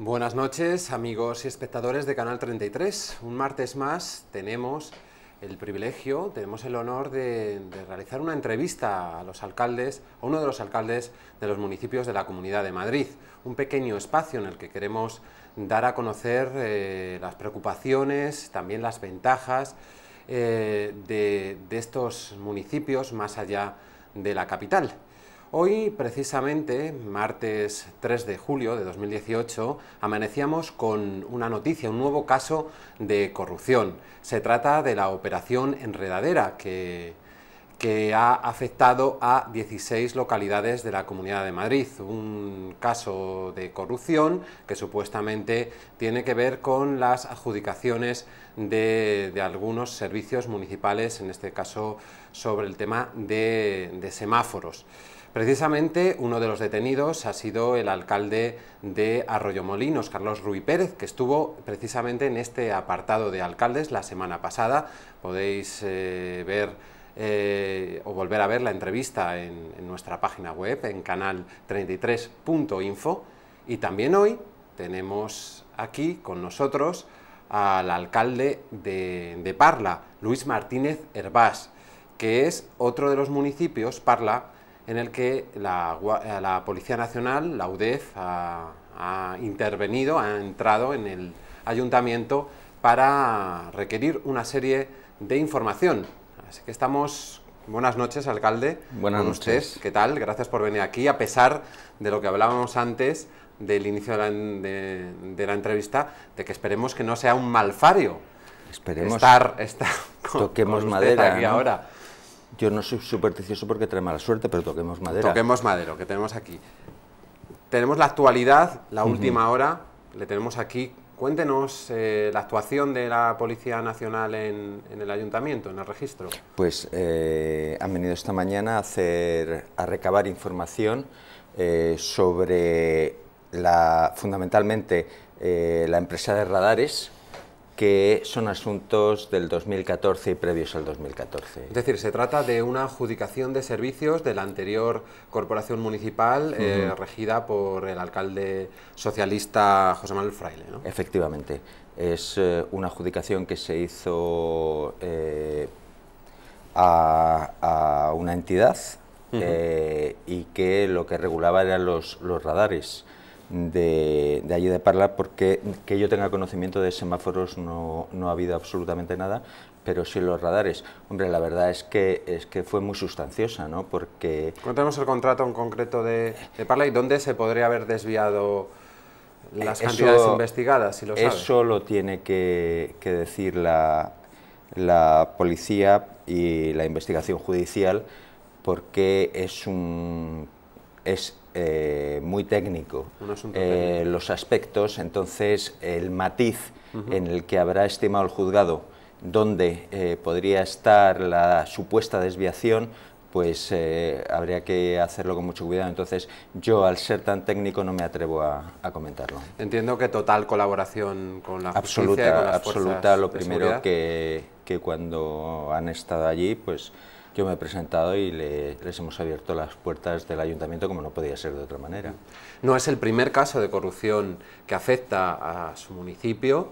Buenas noches, amigos y espectadores de Canal 33. Un martes más tenemos el privilegio, tenemos el honor de realizar una entrevista a los alcaldes, a uno de los alcaldes de los municipios de la Comunidad de Madrid. Un pequeño espacio en el que queremos dar a conocer las preocupaciones, también las ventajas de estos municipios más allá de la capital. Hoy, precisamente, martes 3 de julio de 2018, amanecíamos con una noticia, un nuevo caso de corrupción. Se trata de la operación Enredadera, que ha afectado a 16 localidades de la Comunidad de Madrid. Un caso de corrupción que supuestamente tiene que ver con las adjudicaciones de algunos servicios municipales, en este caso sobre el tema de semáforos. Precisamente uno de los detenidos ha sido el alcalde de Arroyomolinos, Carlos Ruy Pérez, que estuvo precisamente en este apartado de alcaldes la semana pasada. Podéis ver o volver a ver la entrevista en nuestra página web, en canal33.info. Y también hoy tenemos aquí con nosotros al alcalde de Parla, Luis Martínez Hervás, que es otro de los municipios, Parla, en el que la Policía Nacional, la UDEF, ha intervenido, ha entrado en el ayuntamiento para requerir una serie de información. Así que estamos... Buenas noches, alcalde. Buenas noches. Usted, ¿qué tal? Gracias por venir aquí, a pesar de lo que hablábamos antes del inicio de la entrevista, de que esperemos que no sea un malfario. Esperemos. Toquemos madera, aquí, ¿no? Ahora. Yo no soy supersticioso porque trae mala suerte, pero toquemos madera. Toquemos madera, que tenemos aquí. Tenemos la actualidad, la última hora, le tenemos aquí. Cuéntenos la actuación de la Policía Nacional en el Ayuntamiento, en el registro. Pues han venido esta mañana a recabar información sobre fundamentalmente la empresa de radares, que son asuntos del 2014 y previos al 2014. Es decir, se trata de una adjudicación de servicios de la anterior corporación municipal regida por el alcalde socialista José Manuel Fraile, ¿no? Efectivamente, es una adjudicación que se hizo a una entidad y que lo que regulaba eran los radares de allí de Parla, porque que yo tenga conocimiento de semáforos no ha habido absolutamente nada, pero sí los radares. Hombre, la verdad es que fue muy sustanciosa, ¿no? Porque... Cuéntanos el contrato en concreto de Parla y dónde se podría haber desviado las cantidades investigadas, si lo sabe. Eso lo tiene que decir la policía y la investigación judicial, porque es muy técnico, los aspectos. Entonces el matiz en el que habrá estimado el juzgado dónde podría estar la supuesta desviación, pues habría que hacerlo con mucho cuidado. Entonces yo, al ser tan técnico, no me atrevo a comentarlo. Entiendo que total colaboración con la justicia y con las absoluta. Lo primero seguridad. que cuando han estado allí, pues yo me he presentado y les hemos abierto las puertas del ayuntamiento, como no podía ser de otra manera. No es el primer caso de corrupción que afecta a su municipio.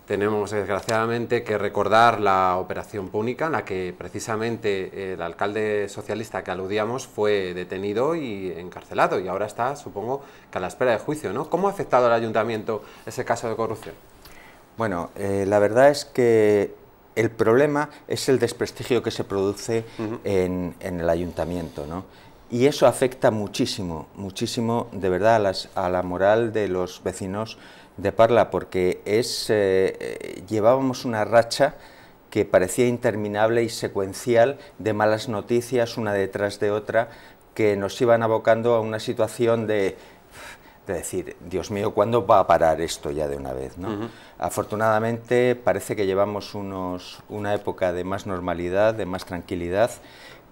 Tenemos, desgraciadamente, que recordar la operación Púnica, en la que precisamente el alcalde socialista que aludíamos fue detenido y encarcelado, y ahora está, supongo, que a la espera de juicio, ¿no? ¿Cómo ha afectado al ayuntamiento ese caso de corrupción? Bueno, la verdad es que el problema es el desprestigio que se produce en el ayuntamiento, ¿no? Y eso afecta muchísimo, muchísimo, de verdad, a la moral de los vecinos de Parla, porque llevábamos una racha que parecía interminable y secuencial de malas noticias, una detrás de otra, que nos iban abocando a una situación de decir, Dios mío, ¿cuándo va a parar esto ya de una vez, ¿no? Afortunadamente parece que llevamos una época de más normalidad, de más tranquilidad,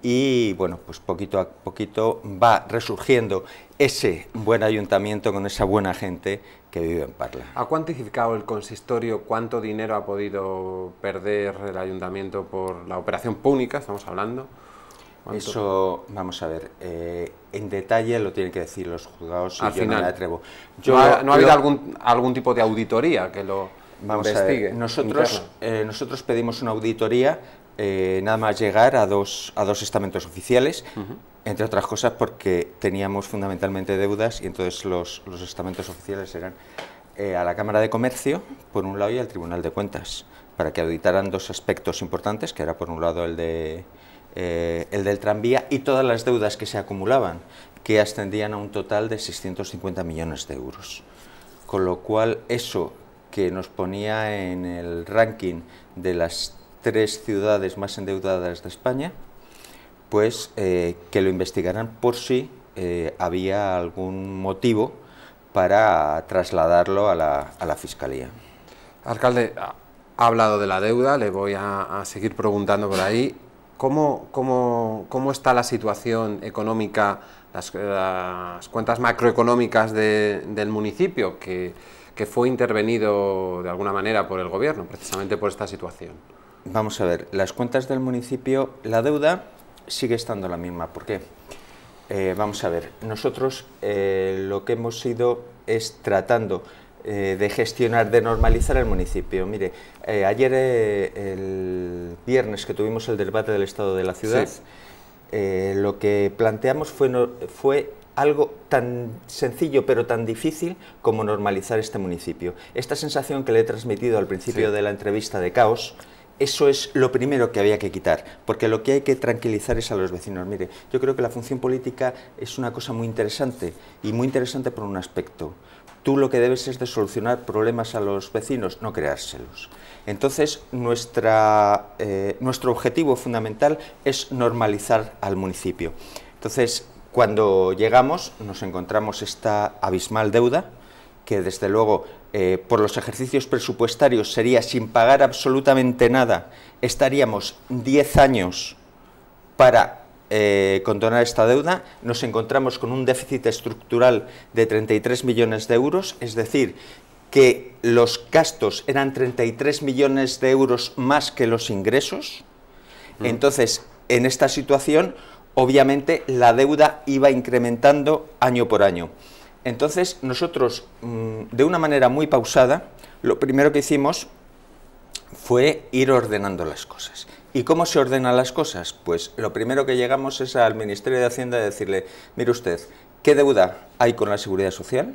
y bueno, pues poquito a poquito va resurgiendo ese buen ayuntamiento con esa buena gente que vive en Parla. ¿Ha cuantificado el consistorio cuánto dinero ha podido perder el ayuntamiento por la operación Púnica, estamos hablando? Eso, vamos a ver, en detalle lo tienen que decir los juzgados y al yo final no me atrevo. ¿No ha habido algún tipo de auditoría que lo investigue? Nosotros pedimos una auditoría nada más llegar a dos estamentos oficiales, entre otras cosas porque teníamos fundamentalmente deudas y entonces los estamentos oficiales eran a la Cámara de Comercio, por un lado, y al Tribunal de Cuentas, para que auditaran dos aspectos importantes, que era por un lado el del tranvía y todas las deudas que se acumulaban, que ascendían a un total de 650 millones de euros. Con lo cual, eso que nos ponía en el ranking de las 3 ciudades más endeudadas de España, pues que lo investigaran por si había algún motivo para trasladarlo a la Fiscalía. Alcalde, ha hablado de la deuda, le voy a seguir preguntando por ahí. ¿Cómo está la situación económica, las cuentas macroeconómicas del municipio, que fue intervenido de alguna manera por el Gobierno, precisamente por esta situación? Vamos a ver, las cuentas del municipio, la deuda sigue estando la misma. ¿Por qué? Vamos a ver, nosotros lo que hemos ido es tratando de gestionar, de normalizar el municipio. Mire, ayer, el viernes que tuvimos el debate del estado de la ciudad, sí, lo que planteamos fue algo tan sencillo pero tan difícil como normalizar este municipio. Esta sensación que le he transmitido al principio, sí, de la entrevista de caos, eso es lo primero que había que quitar, porque lo que hay que tranquilizar es a los vecinos. Mire, yo creo que la función política es una cosa muy interesante, y muy interesante por un aspecto. Tú lo que debes es de solucionar problemas a los vecinos, no creárselos. Entonces, nuestro objetivo fundamental es normalizar al municipio. Entonces, cuando llegamos, nos encontramos esta abismal deuda, que desde luego por los ejercicios presupuestarios sería sin pagar absolutamente nada, estaríamos 10 años para condonar esta deuda. Nos encontramos con un déficit estructural de 33 millones de euros, es decir, que los gastos eran 33 millones de euros más que los ingresos. Entonces, en esta situación, obviamente, la deuda iba incrementando año por año. Entonces, nosotros, de una manera muy pausada, lo primero que hicimos fue ir ordenando las cosas. ¿Y cómo se ordenan las cosas? Pues lo primero que llegamos es al Ministerio de Hacienda y decirle: mire usted, ¿qué deuda hay con la Seguridad Social?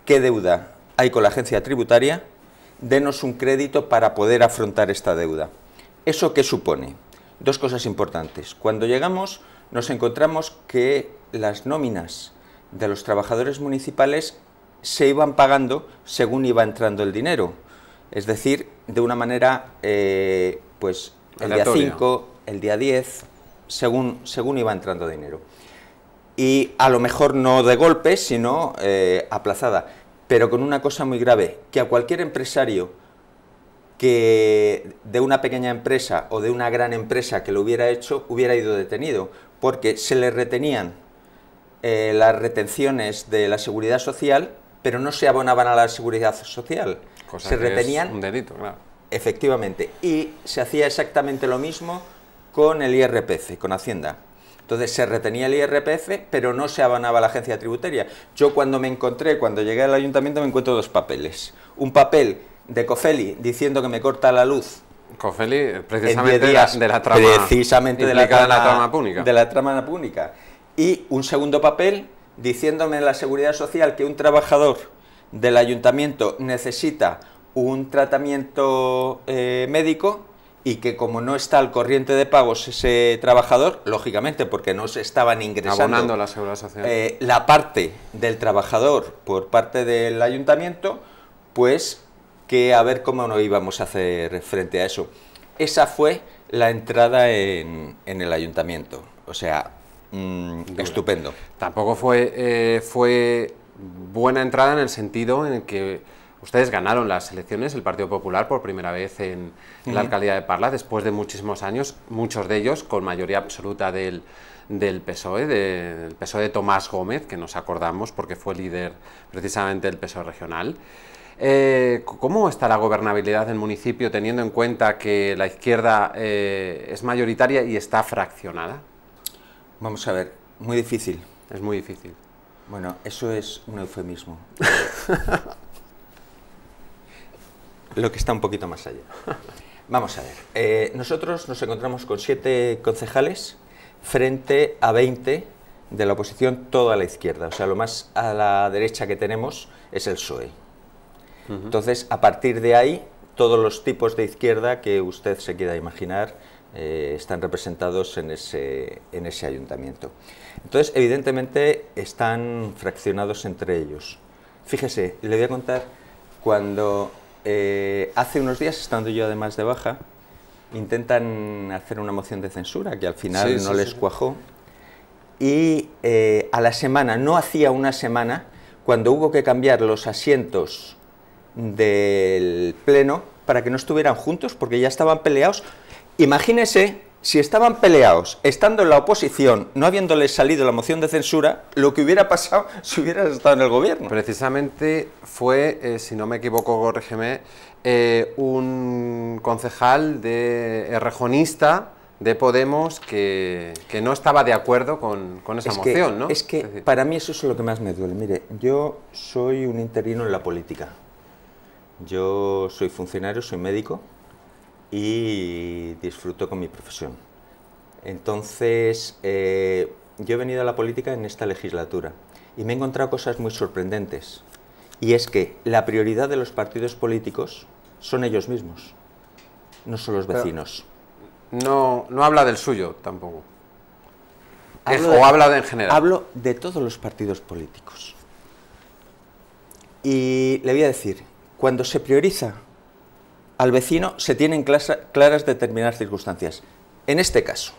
¿Qué deuda hay con la Agencia Tributaria? Denos un crédito para poder afrontar esta deuda. ¿Eso qué supone? Dos cosas importantes. Cuando llegamos, nos encontramos que las nóminas de los trabajadores municipales se iban pagando según iba entrando el dinero, es decir, de una manera, pues el día 5, el día 10, según iba entrando dinero. Y a lo mejor no de golpe, sino aplazada, pero con una cosa muy grave, que a cualquier empresario que de una pequeña empresa o de una gran empresa que lo hubiera hecho, hubiera ido detenido, porque se le retenían las retenciones de la Seguridad Social, pero no se abonaban a la Seguridad Social. Cosa se que retenían, es un delito, claro. Efectivamente, y se hacía exactamente lo mismo con el IRPF, con Hacienda. Entonces se retenía el IRPF, pero no se abonaba a la Agencia Tributaria. Yo cuando llegué al ayuntamiento, me encuentro dos papeles. Un papel de Cofeli diciendo que me corta la luz. Cofeli, precisamente de la trama, precisamente de la trama pública. De la trama pública. Y un segundo papel diciéndome en la Seguridad Social que un trabajador del ayuntamiento necesita un tratamiento médico, y que como no está al corriente de pagos ese trabajador, lógicamente porque no se estaban ingresando abonando la Seguridad Social, la parte del trabajador por parte del ayuntamiento, pues que a ver cómo no íbamos a hacer frente a eso. Esa fue la entrada en el ayuntamiento, o sea, estupendo. Tampoco fue buena entrada en el sentido en el que ustedes ganaron las elecciones, el Partido Popular, por primera vez en la alcaldía de Parla, después de muchísimos años, muchos de ellos con mayoría absoluta del PSOE, del PSOE de Tomás Gómez, que nos acordamos porque fue líder precisamente del PSOE regional. ¿Cómo está la gobernabilidad del municipio, teniendo en cuenta que la izquierda es mayoritaria y está fraccionada? Vamos a ver, muy difícil. Es muy difícil. Bueno, eso es un eufemismo. Lo que está un poquito más allá. Vamos a ver, nosotros nos encontramos con 7 concejales frente a 20 de la oposición, toda a la izquierda. O sea, lo más a la derecha que tenemos es el PSOE. Entonces, a partir de ahí, todos los tipos de izquierda que usted se quiera imaginar están representados en ese ayuntamiento. Entonces, evidentemente, están fraccionados entre ellos. Fíjese, le voy a contar cuando hace unos días, estando yo además de baja, intentan hacer una moción de censura que al final no les cuajó. Y a la semana, no hacía una semana, cuando hubo que cambiar los asientos del Pleno para que no estuvieran juntos porque ya estaban peleados. Imagínense si estaban peleados, estando en la oposición, no habiéndoles salido la moción de censura, lo que hubiera pasado si hubieras estado en el gobierno. Precisamente fue, si no me equivoco, corrígeme, un concejal errejonista de Podemos que no estaba de acuerdo con esa moción, ¿no? Es que para mí eso es lo que más me duele. Mire, yo soy un interino en la política. Yo soy funcionario, soy médico y disfruto con mi profesión. Entonces, yo he venido a la política en esta legislatura y me he encontrado cosas muy sorprendentes. Y es que la prioridad de los partidos políticos son ellos mismos, no son los vecinos. No habla del suyo tampoco. ¿O habla en general? Hablo de todos los partidos políticos. Y le voy a decir, cuando se prioriza al vecino, se tienen claras determinadas circunstancias. En este caso,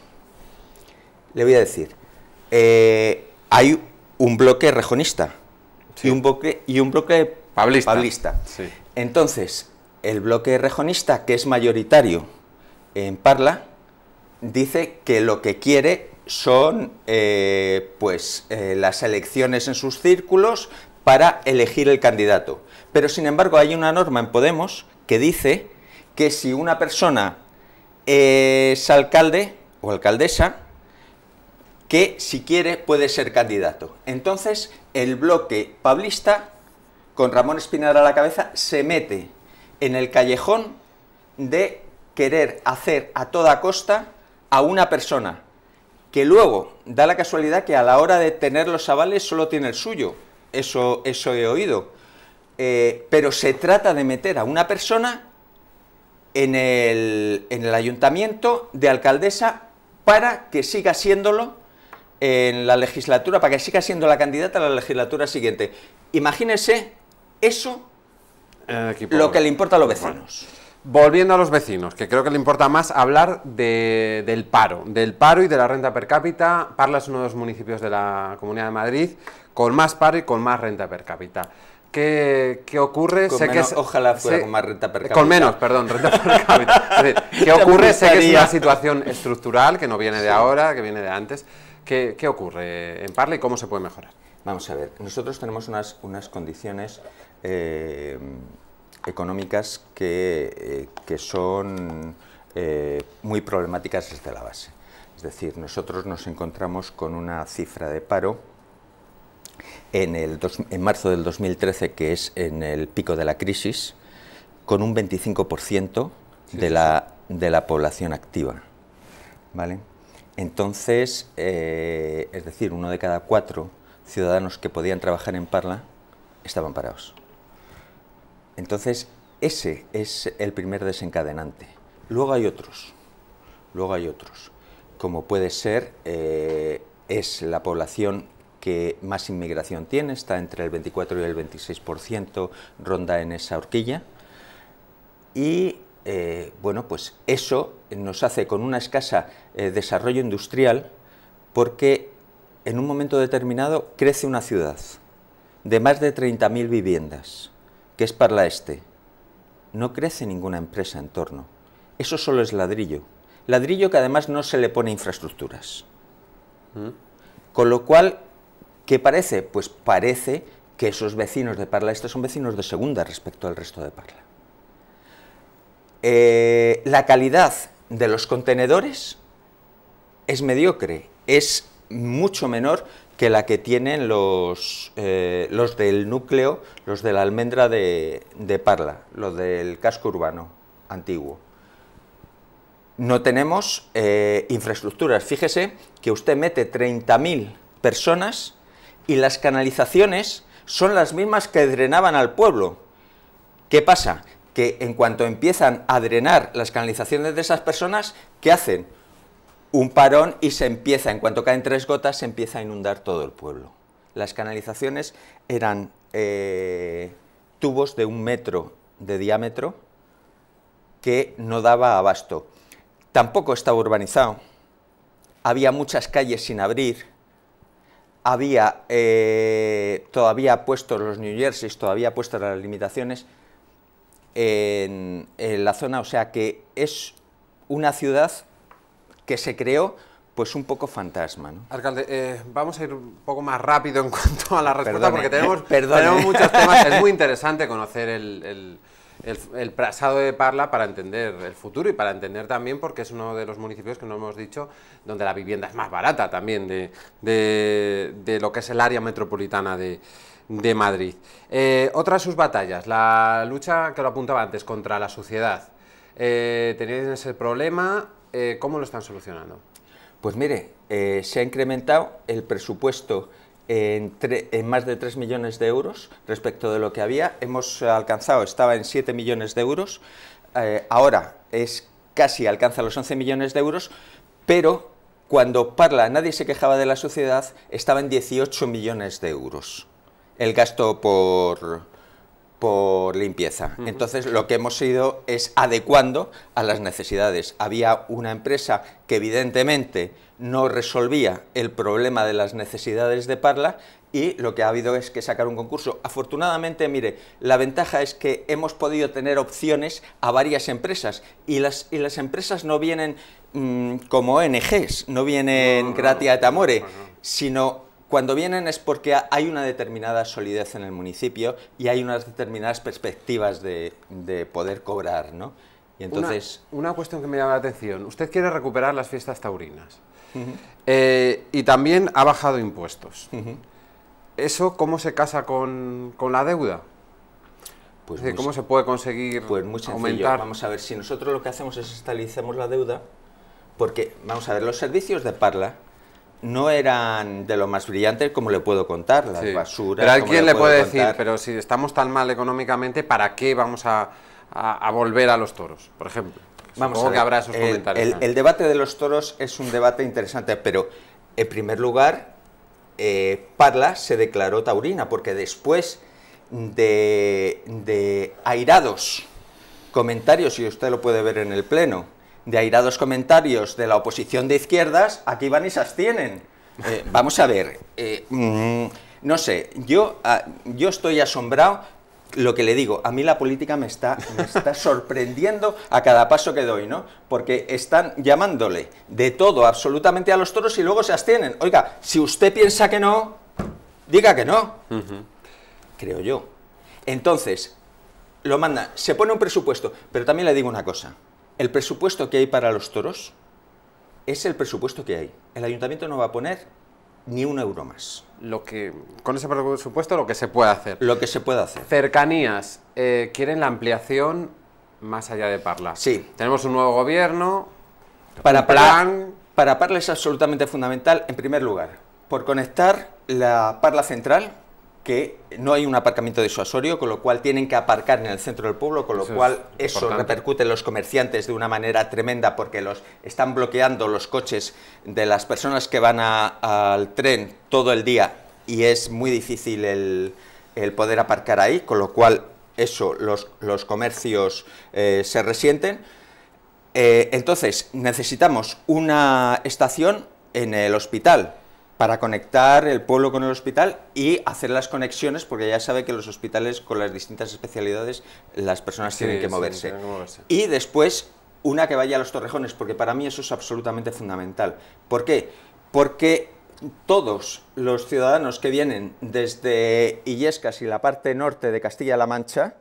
le voy a decir, hay un bloque rejonista y un bloque pablista. Sí. Entonces, el bloque rejonista, que es mayoritario en Parla, dice que lo que quiere son las elecciones en sus círculos para elegir el candidato. Pero, sin embargo, hay una norma en Podemos que dice que si una persona es alcalde o alcaldesa, que si quiere puede ser candidato. Entonces, el bloque pablista, con Ramón Espinar a la cabeza, se mete en el callejón de querer hacer a toda costa a una persona que luego da la casualidad que a la hora de tener los avales solo tiene el suyo. Eso he oído. Pero se trata de meter a una persona en el ayuntamiento de alcaldesa para que siga siéndolo en la legislatura, para que siga siendo la candidata a la legislatura siguiente. Imagínense eso, lo que le importa a los vecinos. Volviendo a los vecinos, que creo que le importa más hablar del paro y de la renta per cápita. Parla es uno de los municipios de la Comunidad de Madrid con más paro y con más renta per cápita. ¿Qué ocurre? Ojalá fuera con más renta per cápita. Con menos, perdón, renta per cápita. Es decir, ¿qué ocurre? Sé que es una situación estructural, que no viene de ahora, que viene de antes. ¿Qué ocurre en Parla y cómo se puede mejorar? Vamos a ver, nosotros tenemos unas condiciones económicas que son muy problemáticas desde la base. Es decir, nosotros nos encontramos con una cifra de paro en marzo del 2013, que es en el pico de la crisis, con un 25% de la población activa, ¿vale? Entonces, es decir, 1 de cada 4 ciudadanos que podían trabajar en Parla estaban parados. Entonces, ese es el primer desencadenante. Luego hay otros, como puede ser, es la población que más inmigración tiene, está entre el 24 y el 26%, ronda en esa horquilla, y bueno, pues eso nos hace con una escasa desarrollo industrial, porque en un momento determinado crece una ciudad de más de 30.000 viviendas, que es Parla Este. No crece ninguna empresa en torno. Eso solo es ladrillo. Ladrillo que además no se le pone infraestructuras. Con lo cual, ¿qué parece? Pues parece que esos vecinos de Parla Este son vecinos de segunda respecto al resto de Parla. La calidad de los contenedores es mediocre, es mucho menor que la que tienen los del núcleo, los de la almendra de Parla, los del casco urbano antiguo. No tenemos infraestructuras. Fíjese que usted mete 30.000 personas y las canalizaciones son las mismas que drenaban al pueblo. ¿Qué pasa? Que en cuanto empiezan a drenar las canalizaciones de esas personas, ¿qué hacen? Un parón y se empieza, en cuanto caen 3 gotas, se empieza a inundar todo el pueblo. Las canalizaciones eran tubos de 1 metro de diámetro que no daba abasto. Tampoco estaba urbanizado, había muchas calles sin abrir, había todavía puestos los New Jerseys, todavía puestas las limitaciones en la zona, o sea que es una ciudad que se creó pues un poco fantasma, ¿no? Alcalde, vamos a ir un poco más rápido en cuanto a la respuesta, Perdone, porque tenemos muchos temas. Es muy interesante conocer el pasado de Parla para entender el futuro y para entender también porque es uno de los municipios que no hemos dicho donde la vivienda es más barata también de lo que es el área metropolitana de Madrid. Otra de sus batallas, la lucha que lo apuntaba antes contra la suciedad. Tenéis ese problema, ¿cómo lo están solucionando? Pues mire, se ha incrementado el presupuesto en más de 3 millones de euros respecto de lo que había. Hemos alcanzado, estaba en 7 millones de euros, ahora casi alcanza los 11 millones de euros, pero cuando Parla nadie se quejaba de la suciedad, estaba en 18 millones de euros el gasto por limpieza. Entonces lo que hemos ido es adecuando a las necesidades. Había una empresa que evidentemente no resolvía el problema de las necesidades de Parla y lo que ha habido es que sacar un concurso. Afortunadamente, mire, la ventaja es que hemos podido tener opciones a varias empresas y las empresas no vienen como ONGs, no vienen gratia et amore, sino cuando vienen es porque hay una determinada solidez en el municipio y hay unas determinadas perspectivas de poder cobrar, ¿no? Y entonces... Una cuestión que me llama la atención. Usted quiere recuperar las fiestas taurinas y también ha bajado impuestos. ¿Eso cómo se casa con la deuda? Pues es decir, ¿cómo se puede conseguir pues muy sencillo. Aumentar? Vamos a ver, si nosotros lo que hacemos es estabilizamos la deuda, porque, vamos a ver, los servicios de Parla no eran de lo más brillantes, como le puedo contar, las basuras... Pero ¿alguien le puede decir, pero si estamos tan mal económicamente, ¿para qué vamos a volver a los toros, por ejemplo? Vamos a ver, que habrá esos comentarios. El debate de los toros es un debate interesante, pero en primer lugar, Parla se declaró taurina, porque después de airados comentarios, y usted lo puede ver en el pleno, de airados comentarios de la oposición de izquierdas, aquí van y se abstienen. Vamos a ver, no sé, yo estoy asombrado, lo que le digo, a mí la política me está sorprendiendo a cada paso que doy, ¿no? Porque están llamándole de todo absolutamente a los toros y luego se abstienen. Oiga, si usted piensa que no, diga que no, creo yo. Entonces, lo mandan, se pone un presupuesto, pero también le digo una cosa. El presupuesto que hay para los toros es el presupuesto que hay. El ayuntamiento no va a poner ni un euro más. Con ese presupuesto lo que se puede hacer. Lo que se puede hacer. Cercanías, ¿quieren la ampliación más allá de Parla? Sí. Tenemos un nuevo gobierno, para Parla es absolutamente fundamental, en primer lugar, por conectar la Parla central, que no hay un aparcamiento disuasorio, con lo cual tienen que aparcar en el centro del pueblo, con lo cual eso repercute en los comerciantes de una manera tremenda, porque están bloqueando los coches de las personas que van al tren todo el día y es muy difícil el poder aparcar ahí, con lo cual eso los comercios se resienten. Entonces necesitamos una estación en el hospital, para conectar el pueblo con el hospital y hacer las conexiones, porque ya sabe que los hospitales con las distintas especialidades las personas tienen que moverse. Tienen que moverse. Y después una que vaya a los Torrejones, porque para mí eso es absolutamente fundamental. ¿Por qué? Porque todos los ciudadanos que vienen desde Illescas y la parte norte de Castilla-La Mancha,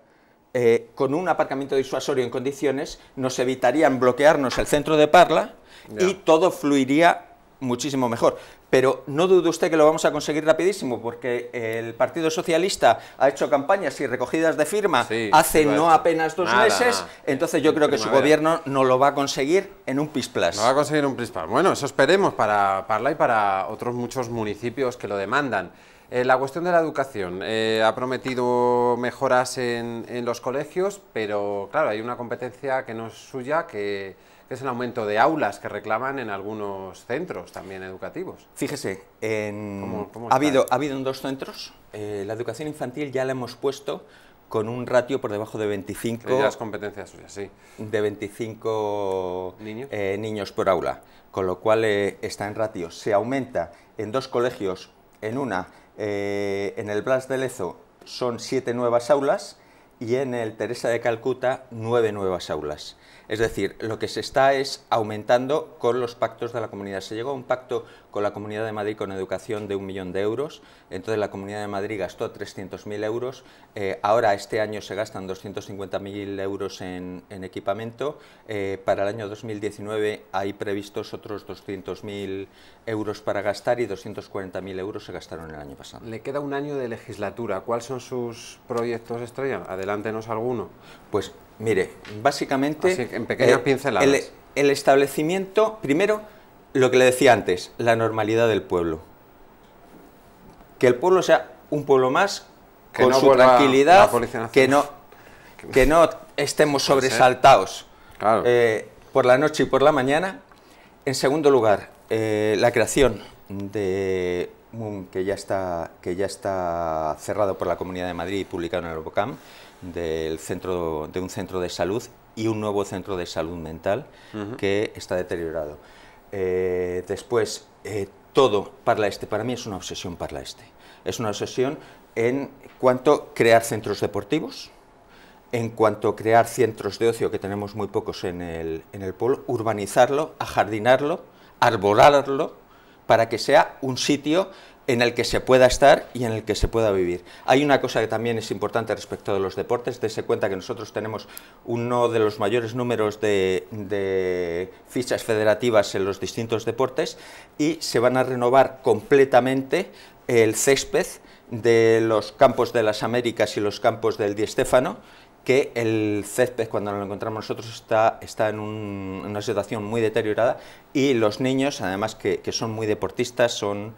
con un aparcamiento disuasorio en condiciones, nos evitarían bloquearnos el centro de Parla y todo fluiría muchísimo mejor. pero no dude usted que lo vamos a conseguir rapidísimo, porque el Partido Socialista ha hecho campañas y recogidas de firma hace no apenas 2 meses, entonces yo creo que su gobierno no lo va a conseguir en un pisplas. No va a conseguir un pisplas. Bueno, eso esperemos para Parla y para otros muchos municipios que lo demandan. La cuestión de la educación, ha prometido mejoras en los colegios, pero claro, hay una competencia que no es suya, que es el aumento de aulas que reclaman en algunos centros también educativos. Fíjese, ¿Cómo ha habido en 2 centros, la educación infantil ya la hemos puesto con un ratio por debajo de 25... Las competencias suyas, sí. De 25 ¿Niños? Niños por aula, con lo cual está en ratio. Se aumenta en 2 colegios, en el Blas de Lezo son 7 nuevas aulas y en el Teresa de Calcuta 9 nuevas aulas. Es decir, lo que se está es aumentando con los pactos de la comunidad. Se llegó a un pacto con la Comunidad de Madrid con educación de 1 millón de euros, entonces la Comunidad de Madrid gastó 300.000 euros, ahora este año se gastan 250.000 euros en equipamiento, para el año 2019 hay previstos otros 200.000 euros para gastar y 240.000 euros se gastaron el año pasado. Le queda un año de legislatura, ¿cuáles son sus proyectos estrella? Adelántenos alguno. Pues mire, básicamente, así, en pequeñas pinceladas. El establecimiento, primero, lo que le decía antes, la normalidad del pueblo. Que el pueblo sea un pueblo más, que con su tranquilidad, que no estemos sobresaltados claro, por la noche y por la mañana. En segundo lugar, la creación de que ya está cerrado por la Comunidad de Madrid y publicado en el Obocam, de un centro de salud y un nuevo centro de salud mental que está deteriorado. Después, todo Parla Este, para mí es una obsesión Parla Este. Es una obsesión en cuanto a crear centros deportivos, en cuanto a crear centros de ocio, que tenemos muy pocos en el pueblo, urbanizarlo, ajardinarlo, arborarlo, para que sea un sitio en el que se pueda estar y en el que se pueda vivir. Hay una cosa que también es importante respecto de los deportes, dése cuenta que nosotros tenemos uno de los mayores números de fichas federativas en los distintos deportes y se van a renovar completamente el césped de los campos de las Américas y los campos del Di Stéfano, que el césped, cuando lo encontramos nosotros, está en una situación muy deteriorada y los niños, además que son muy deportistas, son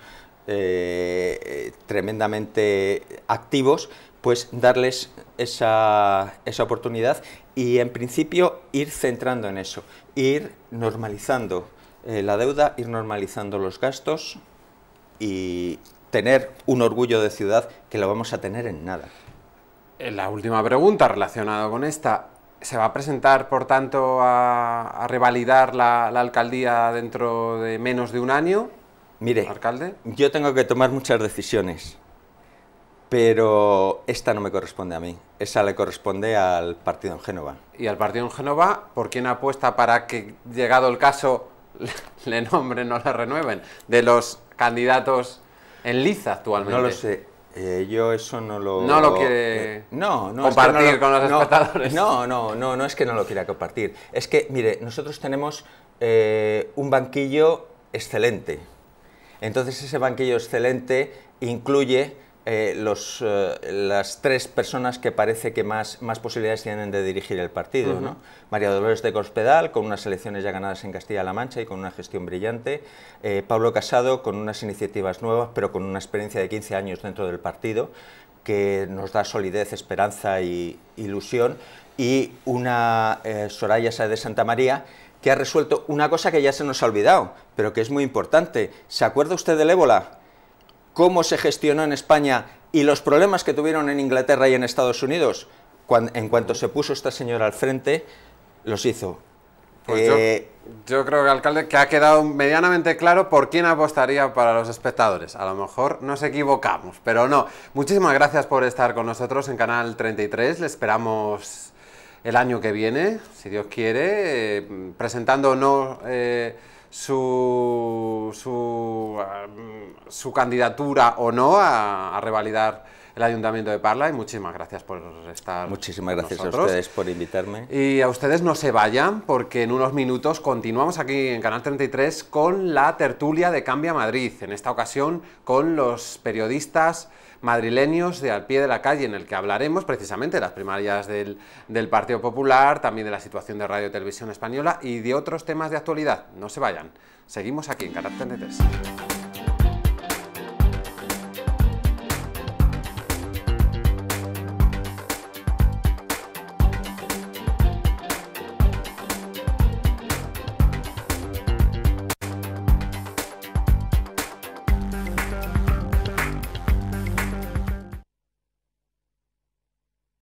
tremendamente activos, pues darles esa oportunidad y en principio ir centrando en eso, ir normalizando la deuda, ir normalizando los gastos y tener un orgullo de ciudad que lo vamos a tener en nada. La última pregunta relacionada con esta, ¿se va a presentar, por tanto, a revalidar la alcaldía dentro de menos de un año? Mire, alcalde, yo tengo que tomar muchas decisiones, pero esta no me corresponde a mí, esa le corresponde al partido en Génova. ¿Y al partido en Génova, por quién apuesta para que, llegado el caso, le nombren o le renueven? De los candidatos en liza actualmente. No lo sé. Yo eso no lo... ¿No lo quiere compartir es que con los espectadores? No es que no lo quiera compartir. Es que, mire, nosotros tenemos un banquillo excelente. Entonces ese banquillo excelente incluye las 3 personas que parece que más posibilidades tienen de dirigir el partido, ¿no? María Dolores de Cospedal, con unas elecciones ya ganadas en Castilla-La Mancha y con una gestión brillante, Pablo Casado, con unas iniciativas nuevas, pero con una experiencia de 15 años dentro del partido, que nos da solidez, esperanza y ilusión, y una Soraya Sáez de Santa María, que ha resuelto una cosa que ya se nos ha olvidado, pero que es muy importante. ¿Se acuerda usted del ébola? ¿Cómo se gestionó en España y los problemas que tuvieron en Inglaterra y en Estados Unidos? En cuanto se puso esta señora al frente, los hizo. Pues yo creo que, alcalde, que ha quedado medianamente claro por quién apostaría para los espectadores. A lo mejor nos equivocamos, pero no. Muchísimas gracias por estar con nosotros en Canal 33. Le esperamos el año que viene, si Dios quiere, presentándonos su candidatura o no a revalidar el Ayuntamiento de Parla, y muchísimas gracias por estar. Muchísimas gracias con nosotros. a ustedes por invitarme. Y a ustedes no se vayan, porque en unos minutos continuamos aquí en Canal 33 con la tertulia de Cambia Madrid, en esta ocasión con los periodistas madrileños de Al Pie de la Calle, en el que hablaremos precisamente de las primarias del Partido Popular, también de la situación de Radio y Televisión Española y de otros temas de actualidad. No se vayan, seguimos aquí en Canal 33.